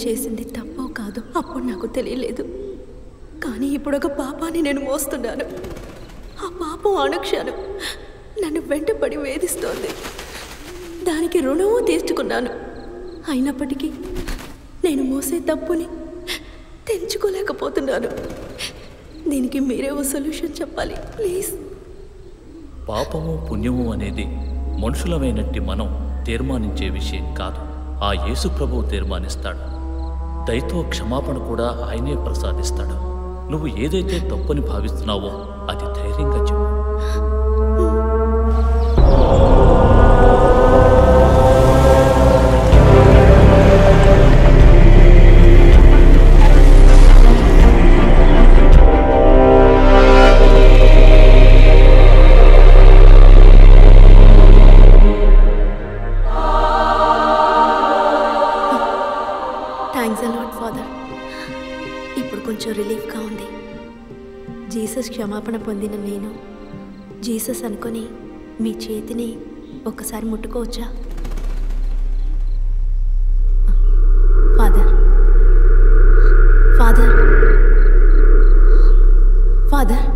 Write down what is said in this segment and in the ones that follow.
చేసింది తప్పో కాదు అప్పుడు నాకు తెలియలేదు. కానీ ఇప్పుడు ఒక పాపాన్ని నేను మోస్తున్నాను. ఆ పాపం అనుక్షణం నన్ను వెంటపడి వేధిస్తోంది. దానికి రుణము తీర్చుకున్నాను. అయినప్పటికీ నేను మోసే తప్పుని తెంచుకోలేకపోతున్నాను. దీనికి మీరే ఓ సొల్యూషన్ చెప్పాలి ప్లీజ్. పాపము పుణ్యము అనేది మనుషులమైనట్టి మనం తీర్మానించే విషయం కాదు. ఆ యేసు ప్రభువు తీర్మానిస్తాడు. దయతో క్షమాపణ కూడా ఆయనే ప్రసాదిస్తాడు. నువ్వు ఏదైతే తప్పని భావిస్తున్నావో అది ధైర్యంగా చెప్పు. కొంచెం రిలీఫ్గా ఉంది. జీసస్ క్షమాపణ పొందిన నేను జీసస్ అనుకొని మీ చేతిని ఒక్కసారి ముట్టుకోవచ్చా? ఫాదర్ ఫాదర్ ఫాదర్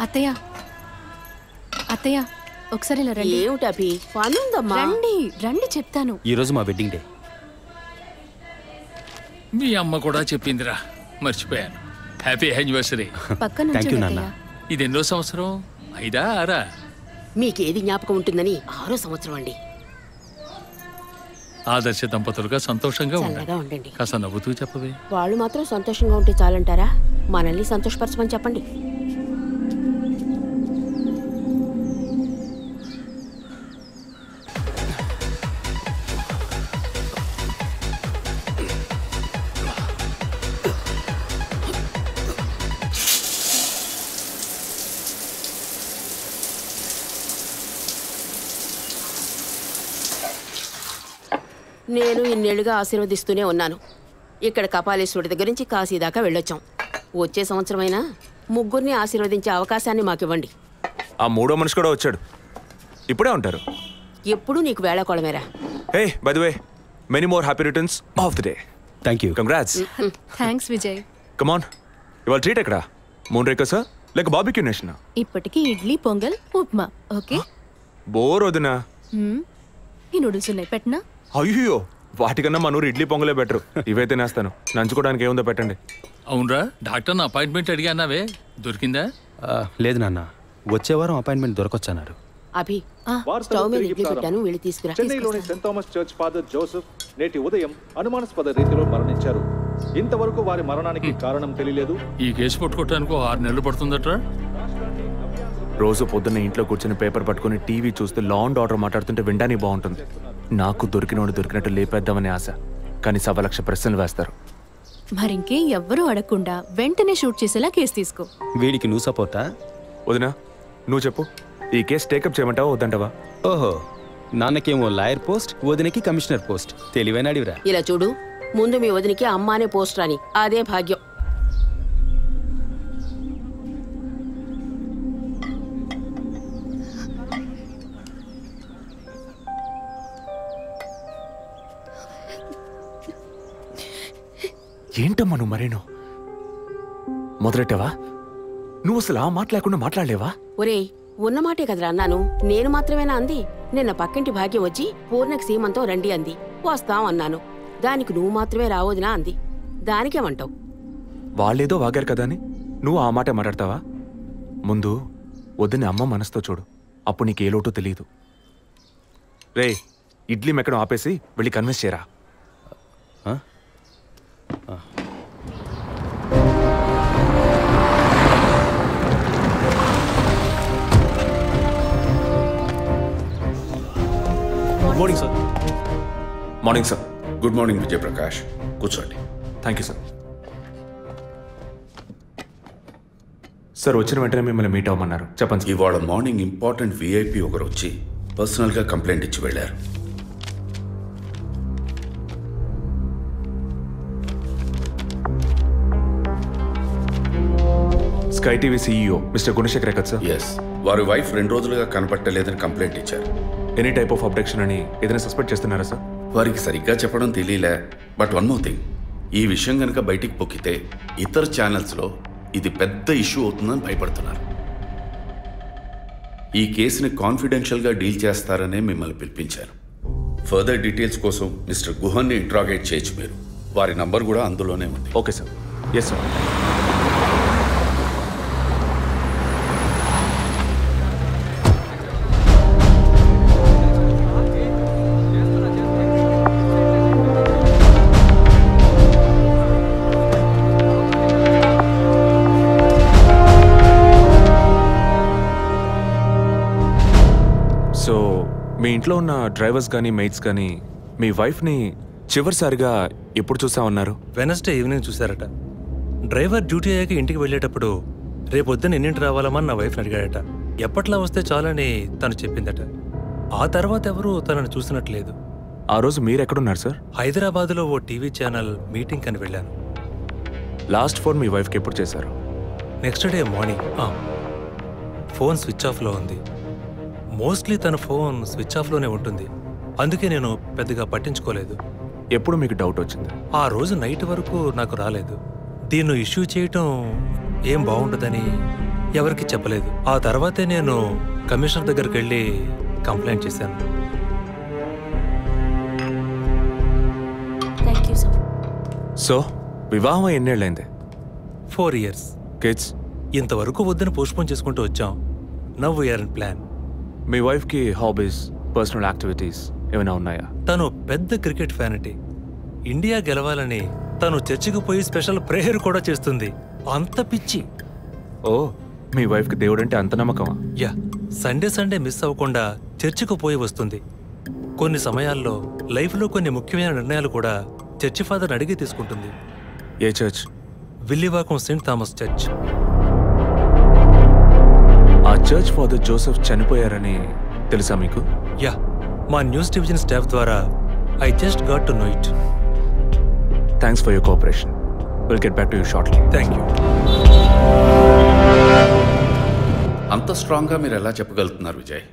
అత్తయ్య అత్తయ్య ఒకసారి ఇలా రండి. ఏమిటి అభి పనుందమ్మా? రండి రండి చెప్తాను. ఈరోజు మా వెడ్డింగ్ డే. మీ అమ్మ కూడా చెప్పిందిరా, మర్చిపోయాను. Happy anniversary. పక్కన నుంచి ఇది ఎన్నో సంవత్సరం? 5ఆ 6ఆ? మీకేది జ్ఞాపకం ఉంటుందని 6వ సంవత్సరం అండి. ఆదర్శ దంపతులుగా సంతోషంగా ఉండండి. కాస్త నవ్వుతూ చెప్పవే. వాళ్ళు మాత్రం సంతోషంగా ఉంటే చాలంటారా? మనల్ని సంతోషపరచమని చెప్పండి. నేను ఇన్నేళ్లుగా ఆశీర్వదిస్తూనే ఉన్నాను. ఇక్కడ కపాలేశ్వరుడి దగ్గర నుంచి కాశీ దాకా వెళ్ళొచ్చాం. వచ్చే సంవత్సరమైనా ముగ్గురిని ఆశీర్వదించే అవకాశాన్ని మాకివ్వండి. ఆ మూడో మనిషి కూడా వచ్చాడు. ఇప్పుడే ఉంటారు. ఎప్పుడు నీకు వేళాకోళమేరా. Hey by the way, many more happy returns of the day. Thank you. Congrats. Thanks Vijay. Come on, ఇవాళ ట్రీట్ ఎక్కడ? మూన్ రేకర్సా లేక బార్బిక్యూ నేషనా? ఇప్పటికి ఇడ్లీ పొంగల్ ఉప్మా. ఓకే. బోర్ వదినా. ఈ నూడిల్స్ ఉన్నాయి, పెట్టనా? అయ్యో, వాటికన్నా మనూరు ఇడ్లీ పొంగలే బెటర్. ఇవైతే నేస్తాను. నంచుకోవడానికి ఏముందో పెట్టండి. అవునరా, డాక్టర్ అపాయింట్మెంట్ అడిగానావే, దొరికిందా? లేదు నాన్న, వచ్చే వారం అపాయింట్మెంట్ దొరకొచ్చన్నారు. అభి స్టవ్ మీద ఇడ్లీ పెట్టాను, వెళ్ళి తీసుకురా. చెన్నైలోని Saint Thomas church father Joseph నేటి ఉదయం అనుమానాస్పద రీతిలో మరణించారు. ఇంతవరకు వారి మరణానికి కారణం తెలియలేదు. ఈ కేసు పట్టుకోవడానికి 6 నెలలు పడుతుందట్రా. రోజు పొద్దున్న ఇంట్లో కూర్చొని పేపర్ పట్టుకుని టీవీ చూస్తే లా అండ్ ఆర్డర్ మాట్లాడుతుంటే వినడానికి బాగుంటుంది. నాకు దొరికినోడు దొరికినట్టు లేపేద్దామని ఆశ, కానీ 1,000 లక్ష ప్రశ్నలు వేస్తారు. మరింకే ఎవ్వరూ అడగకుండా వెంటనే షూట్ చేసేలా కేసు తీసుకో. వీడికి నువ్వు సపోర్టా? వదినా నువ్వు చెప్పు, ఈ కేసు టేకప్ చేయమంటావా వద్దంటావా? ఓహో, నాన్నకేమో లాయర్ పోస్ట్, వదినకి కమిషనర్ పోస్ట్. తెలివైన అడివిరా. ఇలా చూడు, ముందు మీ వదినికి అమ్మానే పోస్ట్ రాని, అదే భాగ్యం. ఏంటమ్మా నువ్వు మరేను మొదలెట్టావా? నువ్వు అసలు ఆ మాట లేకుండా మాట్లాడలేవా? ఒరేయ్, ఉన్నమాటే కదరా అన్నాను. నేను మాత్రమేనా అంది? నిన్న పక్కింటి భాగ్యం వచ్చి పూర్ణకి సీమంతం రండి అంది. వస్తాం అన్నాను. దానికి నువ్వు మాత్రమే రావోదినా అంది. దానికేమంటావు? వాళ్ళేదో వాగారు కదా అని నువ్వు ఆ మాట మాట్లాడతావా? ముందు వద్దని అమ్మ మనసుతో చూడు, అప్పుడు నీకు ఏ లోటో తెలియదు. రే, ఇడ్లీ మెక్కడం ఆపేసి వెళ్ళి కన్విన్స్ చేయరా. Morning sir. Morning sir. Good morning Vijayaprakash, కూర్చోండి. Thank you sir. సార్ వచ్చిన వెంటనే మిమ్మల్ని మీట్ అవ్వమన్నారు. చెప్పండి సార్. ఇవాళ మార్నింగ్ ఇంపార్టెంట్ విఐపి ఒకరు వచ్చి పర్సనల్గా కంప్లైంట్ ఇచ్చి వెళ్ళారు. Sky TV CEO mister Gunasekhar కదా సార్? ఎస్, వారి వైఫ్ 2 రోజులుగా కనపట్టలేదని కంప్లైంట్ ఇచ్చారు. ఎనీ టైప్ ఆఫ్ అబ్డక్షన్ అని ఏదైనా సస్పెక్ట్ చేస్తున్నారా సార్? వారికి సరిగ్గా చెప్పడం తెలియలే. బట్ వన్ మోర్ థింగ్, ఈ విషయం కనుక బయటికి పొక్కితే ఇతర ఛానల్స్లో ఇది పెద్ద ఇష్యూ అవుతుందని భయపడుతున్నారు. ఈ కేసుని కాన్ఫిడెన్షియల్గా డీల్ చేస్తారనే మిమ్మల్ని పిలిపించారు. ఫర్దర్ డీటెయిల్స్ కోసం మిస్టర్ గుహన్ని ఇంట్రాగేట్ చేయొచ్చు మీరు. వారి నంబర్ కూడా అందులోనే ఉంది. Okay sir. Yes sir. So మీ ఇంట్లో ఉన్న డ్రైవర్స్ కానీ మెయిట్స్ కానీ మీ వైఫ్ని చివరిసారిగా ఎప్పుడు చూసామన్నారు? వెనస్డే ఈవినింగ్ చూశారట. డ్రైవర్ డ్యూటీ అయ్యాక ఇంటికి వెళ్ళేటప్పుడు రేపొద్దున ఎన్నింటి రావాలమని నా వైఫ్ని అడిగాడట. ఎప్పట్లా వస్తే చాలని తను చెప్పిందట. ఆ తర్వాత ఎవరూ తనను చూసినట్లేదు. ఆ రోజు మీరు ఎక్కడున్నారు సార్? హైదరాబాద్లో ఓ టీవీ ఛానల్ మీటింగ్ అని వెళ్ళాను. లాస్ట్ ఫోన్ మీ వైఫ్కి ఎప్పుడు చేశారు? Next day morning. Phone switch ఆఫ్లో ఉంది. మోస్ట్లీ తన ఫోన్ స్విచ్ ఆఫ్లోనే ఉంటుంది. అందుకే నేను పెద్దగా పట్టించుకోలేదు. ఎప్పుడు మీకు డౌట్ వచ్చింది? ఆ రోజు నైట్ వరకు నాకు రాలేదు. దీన్ని ఇష్యూ చేయటం ఏం బాగుండదని ఎవరికి చెప్పలేదు. ఆ తర్వాతే నేను కమిషనర్ దగ్గరికి వెళ్ళి కంప్లైంట్ చేశాను. సో వివాహం ఎన్నేళ్ళైంది? 4 years. కిడ్స్? ఇంతవరకు వద్దని పోస్ట్పోన్ చేసుకుంటూ వచ్చాం. Now we are in plan. మీ వైఫ్కి హాబీస్, పర్సనల్ యాక్టివిటీస్ ఏమైనా ఉన్నాయా? తను పెద్ద క్రికెట్ ఫ్యానిటీ. ఇండియా గెలవాలని తను చర్చికి పోయి స్పెషల్ ప్రేయర్ కూడా చేస్తుంది. అంత పిచ్చి. ఓ, మీ వైఫ్కి దేవుడంటే అంత నమ్మకమా? యా, సండే మిస్ అవ్వకుండా చర్చికి పోయి వస్తుంది. కొన్ని సమయాల్లో లైఫ్లో కొన్ని ముఖ్యమైన నిర్ణయాలు కూడా చర్చి ఫాదర్ని అడిగి తీసుకుంటుంది. ఏ church? Villivakkam saint Thomas church. ఆ చర్చ్ ఫాదర్ జోసెఫ్ చనిపోయారని తెలుసా మీకు? యా, మా న్యూస్ డివిజన్ స్టాఫ్ ద్వారా I just got to know it. Thanks for your cooperation. Will get back to you shortly. Thank you. అంత స్ట్రాంగ్గా మీరు ఎలా చెప్పగలుగుతున్నారు విజయ్?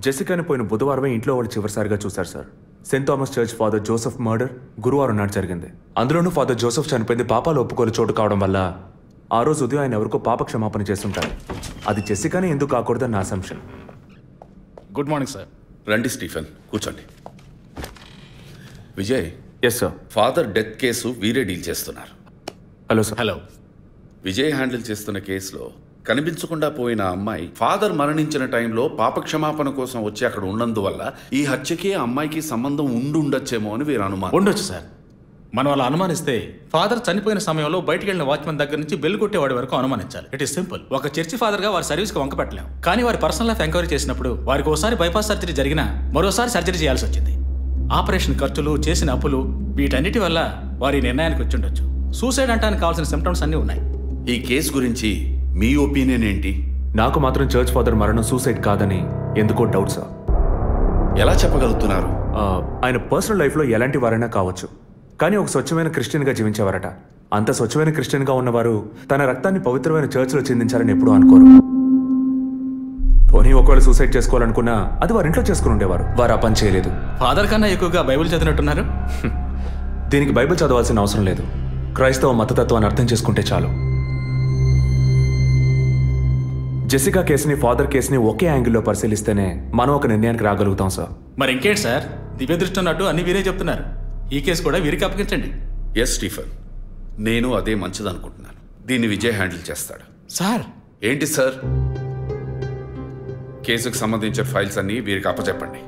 జెసికాని పోయిన బుధవారమే ఇంట్లో వాళ్ళు చివరిసారిగా చూశారు sir. Saint Thomas church father Joseph murder గురువారం నాడు జరిగింది. అందులోనూ ఫాదర్ జోసెఫ్ చనిపోయింది పాపాలు ఒప్పుకోలు చోటు కావడం వల్ల ఆ రోజు ఉదయం ఆయన ఎవరికో పాప క్షమాపణ చేస్తుంటారు. అది జెసికానే ఎందుకు కాకూడదని నా అసంప్షన్. Good morning sir. రండి స్టీఫెన్, కూర్చోండి. Vijay. Yes sir. Father death case వీరే డీల్ చేస్తున్నారు. Hello sir. Hello. Vijay handle చేస్తున్న కేసులో కనిపించకుండా పోయిన అమ్మాయి ఫాదర్ మరణించిన టైంలో పాప క్షమాపణ కోసం వచ్చి అక్కడ ఉన్నందువల్ల ఈ హత్యకి ఆ అమ్మాయికి సంబంధం ఉండొచ్చేమో అని వీరు అనుమానం. ఉండొచ్చు సార్. మనం అలా అనుమానిస్తే ఫాదర్ చనిపోయిన సమయంలో బయటికి వెళ్ళిన వాచ్మెన్ దగ్గర నుంచి బెల్ కొట్టేవాడి వరకు అనుమానించాలి. It is simple. ఒక చర్చి ఫాదర్గా వారి సర్వీస్కి వంక పెట్టలేం. కానీ వారి పర్సనల్ లైఫ్ ఎంక్వైరీ చేసినప్పుడు వారికి ఒకసారి బైపాస్ సర్జరీ జరిగినా మరోసారి సర్జరీ చేయాల్సి వచ్చింది. ఆపరేషన్ ఖర్చులు, చేసిన అప్పులు, వీటన్నిటి వల్ల వారి నిర్ణయానికి వచ్చి ఉండొచ్చు. సూసైడ్ అంటానికి కావాల్సిన సిమ్టమ్స్ అన్నీ ఉన్నాయి. ఈ కేసు గురించి మీ ఒపీనియన్ ఏంటి? నాకు మాత్రం చర్చ్ ఫాదర్ మరణం సూసైడ్ కాదని ఎందుకో డౌట్ సార్. ఎలా చెప్పగలుగుతున్నారు? ఆయన పర్సనల్ లైఫ్లో ఎలాంటి వారైనా కావచ్చు, కానీ ఒక స్వచ్ఛమైన క్రిస్టియన్గా జీవించేవారట. అంత స్వచ్ఛమైన క్రిస్టియన్గా ఉన్నవారు తన రక్తాన్ని పవిత్రమైన చర్చ్లో చిందించాలని ఎప్పుడూ అనుకోరు. పోనీ ఒకవేళ సూసైడ్ చేసుకోవాలనుకున్నా అది వారి ఇంట్లో చేసుకుని ఉండేవారు. వారు ఆ పని చేయలేదు. ఫాదర్ కన్నా ఎక్కువగా బైబిల్ చదివినట్టున్నారు. దీనికి బైబిల్ చదవాల్సిన అవసరం లేదు. క్రైస్తవ మతతత్వాన్ని అర్థం చేసుకుంటే చాలు. జెసికా కేసుని, ఫాదర్ కేసుని ఒకే యాంగిల్లో పరిశీలిస్తేనే మనం ఒక నిర్ణయానికి రాగలుగుతాం సార్. మరి ఇంకేంటి సార్, దివ్య దృష్టి ఉన్నట్టు అన్ని వీరే చెప్తున్నారు. ఈ కేసు కూడా వీరికి అప్పగించండి. ఎస్ స్టీఫెన్, నేను అదే మంచిదనుకుంటున్నాను. దీన్ని విజయ్ హ్యాండిల్ చేస్తాడు. సార్ ఏంటి సార్? కేసుకు సంబంధించిన ఫైల్స్ అన్ని వీరికి అప్పచెప్పండి.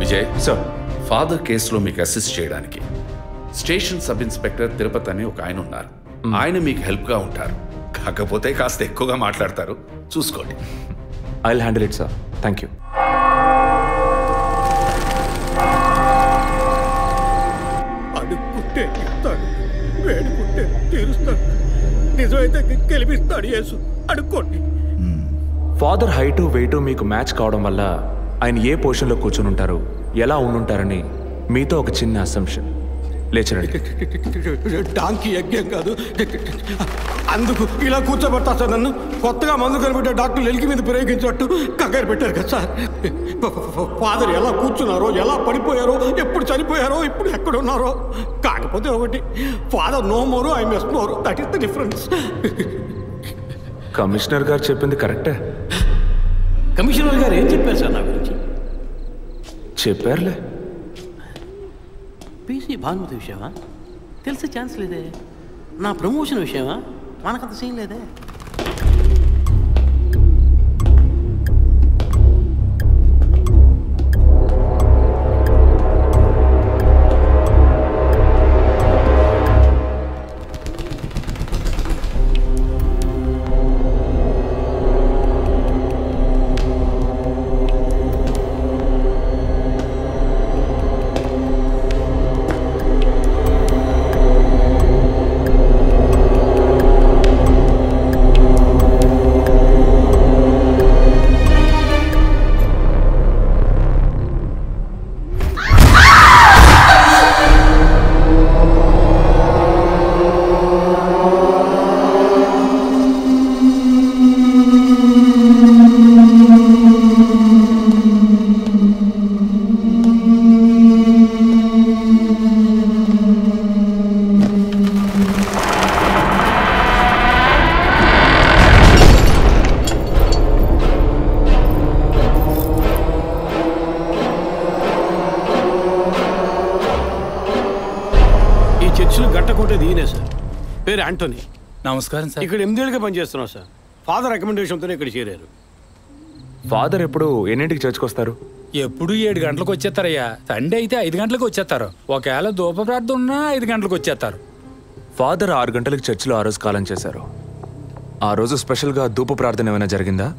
విజయ్ సార్, ఫాదర్ కేసులో మీకు అసిస్ట్ చేయడానికి స్టేషన్ సబ్ ఇన్స్పెక్టర్ తిరుపతి అని ఒక ఆయన ఉన్నారు. ఆయన మీకు హెల్ప్గా ఉంటారు. కాకపోతే కాస్త ఎక్కువగా మాట్లాడతారు, చూసుకోండి. I will handle it sir. Thank you. అడుక్కుంటే ఇస్తాడు, వేడుకుంటే తీరుస్తాడు, నిజమైతే గెలిపిస్తాడు యేసు. అడుక్కోండి. ఫాదర్ హైటు వెయిటు మీకు మ్యాచ్ కావడం వల్ల ఆయన ఏ పొజిషన్లో కూర్చుని ఉంటారు, ఎలా ఉండుంటారని మీతో ఒక చిన్న అసంప్షన్. లేచరండి. డాంకీ యజ్ఞం కాదు, అందుకు ఇలా కూర్చోబెడతా సార్. నన్ను కొత్తగా మందు కనిపెట్టే డాక్టర్లు ఎలికి మీద ప్రయోగించినట్టు కంగారు పెట్టారు కదా సార్. ఫాదర్ ఎలా కూర్చున్నారో, ఎలా పడిపోయారో, ఎప్పుడు చనిపోయారో, ఇప్పుడు ఎక్కడున్నారో. కాకపోతే ఒకటి, father no more, I miss more. That is the difference. Commissioner గారు చెప్పింది కరెక్టే. కమిషనర్ గారు ఏం చెప్పారు సార్ నా గురించి? చెప్పారులే. పీసీ భానుమతి విషయమా? తెలిసే ఛాన్స్ లేదే. నా ప్రమోషన్ విషయమా? మనకంత సీన్ లేదే. పేరు యాంటోనీ. నమస్కారం సార్. ఇక్కడ 8 ఏళ్ళుగా పనిచేస్తున్నావు సార్. ఫాదర్ రికమెండేషన్తోనే ఇక్కడ చేరారు. ఫాదర్ ఎప్పుడు ఎన్నింటికి చర్చ్కి వస్తారు? ఎప్పుడు 7 గంటలకు వచ్చేస్తారయ్యా. సండే అయితే 5 గంటలకు వచ్చేస్తారు. ఒకవేళ ధూప ప్రార్థన ఉన్నా 5 గంటలకు వచ్చేస్తారు. ఫాదర్ 6 గంటలకు చర్చిలో ఆ రోజు కాలం చేశారు. ఆ రోజు స్పెషల్గా ధూప ప్రార్థన ఏమైనా జరిగిందా?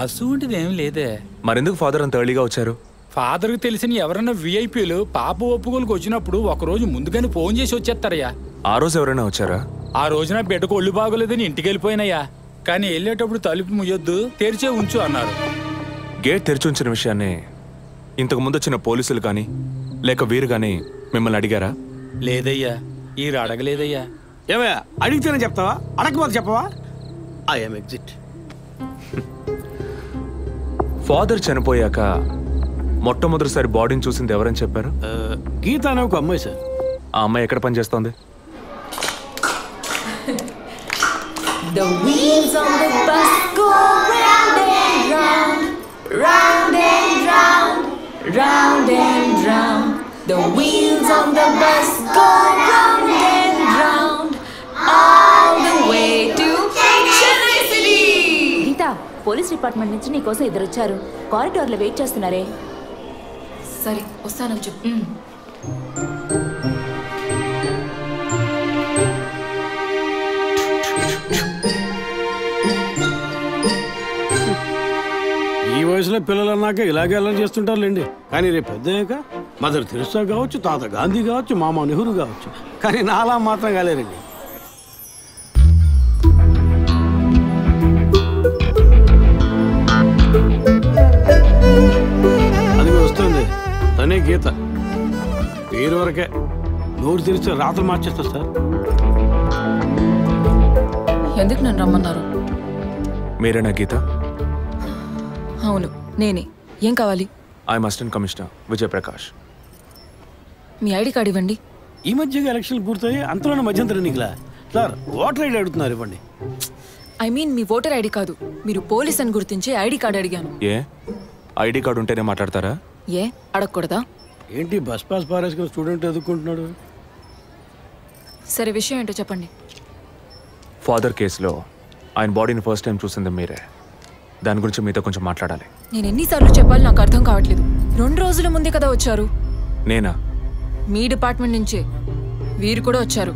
అసువంటిది ఏం లేదే. మరెందుకు ఫాదర్ అంత ఎర్లీగా వచ్చారు? ఫాదర్కి తెలిసిన ఎవరైనా విఐపీలు పాప ఒప్పుకోలకు వచ్చినప్పుడు ఒకరోజు ముందుగానే ఫోన్ చేసి వచ్చేస్తారయ్యా. ఆ రోజు ఎవరైనా వచ్చారా? ఆ రోజున బిడ్డకు ఒళ్ళు బాగోలేదని ఇంటికి వెళ్ళిపోయినయ్యా. కానీ వెళ్ళేటప్పుడు తలుపు ముయ్యొద్దు, తెరిచే ఉంచు అన్నారు. గేట్ తెరిచి ఉంచిన విషయాన్ని ఇంతకు ముందు వచ్చిన పోలీసులు కానీ లేక వీరు కానీ మిమ్మల్ని అడిగారా? లేదయ్యా, ఈ అడగలేదయ్యా. ఏమయ్యా, అడిగితేనే చెప్తావా, అడగకపోతే చెప్పవా? I'm exit. ఫాదర్ చనిపోయాక మొట్టమొదటిసారి బాడీని చూసింది ఎవరని చెప్పారు? గీత అనే ఒక అమ్మాయి సార్. ఆ అమ్మాయి ఎక్కడ పనిచేస్తోంది? The wheels on the bus go round and round, round and round, round and round. The wheels on the bus go round and round, all the way to Chennai City. Geetha, police department నుంచి నీకోసం ఇద్దరు వచ్చారు. కారిడార్లో wait చేస్తున్నారే. సరే వస్తానని చెప్పు. ఈ వయసులో పిల్లలు అన్నాక ఇలాగే అల్లరి చేస్తుంటారులేండి. కానీ రేపు పెద్దయ్యాక మదర్ తెరెసా కావచ్చు, తాత గాంధీ కావచ్చు, మామ నెహ్రూ కావచ్చు. కానీ నాలా మాత్రం కాలేరండి. అది వస్తుంది, తనే గీత. పేరు వరకే, నోరు తెరిస్తే రాత్రి మార్చేస్తా సార్. ఎందుకు నన్ను రమ్మన్నారు? మీరేనా గీత? అవును నేనే. ఏం కావాలి? I'm assistant commissioner Vijay Prakash. Me ID card ఇవ్వండి. ఈ మధ్యగా ఎలక్షన్లు పూర్తయి అంతలోనే మధ్యంతర ఎన్నికలా సార్ ఓటర్ ఐడి అడుగుతున్నారు, ఇవ్వండి. I mean me voter ID కాదు, మీరు పోలీస్ అని గుర్తించే ఐడి కార్డు అడిగాను. ఏ ఐడి కార్డు ఉంటేనే మాట్లాడతారా? ఏ అడగకూడదా? ఏంటి బస్ పాస్ పారేసుకుని స్టూడెంట్ ఎదుర్కొంటున్నాడు? సరే విషయం ఏంటో చెప్పండి. ఫాదర్ కేసులో ఆయన బాడీని ఫస్ట్ టైం చూసింది మీరే. దాని గురించి మీతో కొంచెం మాట్లాడాలి. నేను ఎన్నిసార్లు చెప్పాలి నాకు అర్థం కావట్లేదు. 2 రోజుల ముందే కదా వచ్చారు. నేనా? మీ డిపార్ట్మెంట్ నుంచే వీరు కూడా వచ్చారు.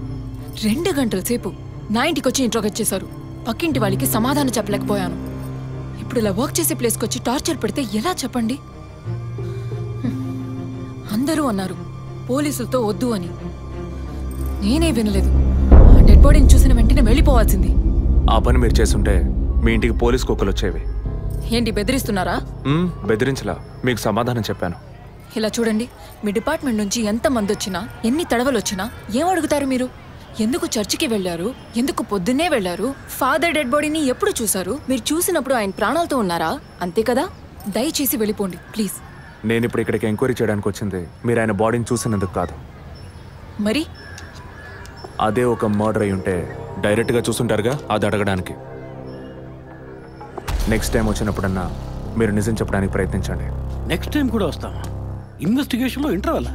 2 గంటల సేపు నా ఇంటికి వచ్చి ఇంట్రోగేట్ చేశారు. పక్కింటి వాళ్ళకి సమాధానం చెప్పలేకపోయాను. ఇప్పుడు ఇలా వర్క్ చేసే ప్లేస్కి వచ్చి టార్చర్ పెడితే ఎలా చెప్పండి? అందరూ అన్నారు పోలీసులతో వద్దు అని. నేనే వినలేదు. డెడ్ బాడీని చూసిన వెంటనే వెళ్ళిపోవాల్సింది. ఆ పని మీరు చేస్తుంటే మీ ఇంటికి పోలీస్ కుక్కలు వచ్చేవి. ఏంటి బెదిరిస్తున్నారా? బెదిరించలా, మీకు సమాధానం చెప్పాను. ఇలా చూడండి, మీ డిపార్ట్మెంట్ నుంచి ఎంతమంది వచ్చినా ఎన్ని తడవలు వచ్చినా ఏం అడుగుతారు మీరు? ఎందుకు చర్చికి వెళ్ళారు? ఎందుకు పొద్దున్నే వెళ్ళారు? ఫాదర్ డెడ్ బాడీని ఎప్పుడు చూశారు? మీరు చూసినప్పుడు ఆయన ప్రాణాలతో ఉన్నారా? అంతే కదా. దయచేసి వెళ్ళిపోండి ప్లీజ్. నేను ఇప్పుడు ఇక్కడికి ఎంక్వైరీ చేయడానికి వచ్చింది మీరు ఆయన బాడీని చూసినందుకు కాదు. మరి అదే ఒక మర్డర్ అయి ఉంటే డైరెక్ట్గా చూసుంటారుగా, అది అడగడానికి. నెక్స్ట్ టైం వచ్చినప్పుడన్నా మీరు నిజం చెప్పడానికి ప్రయత్నించండి. నెక్స్ట్ టైం కూడా వస్తామా? ఇన్వెస్టిగేషన్లో ఇంటర్వెల్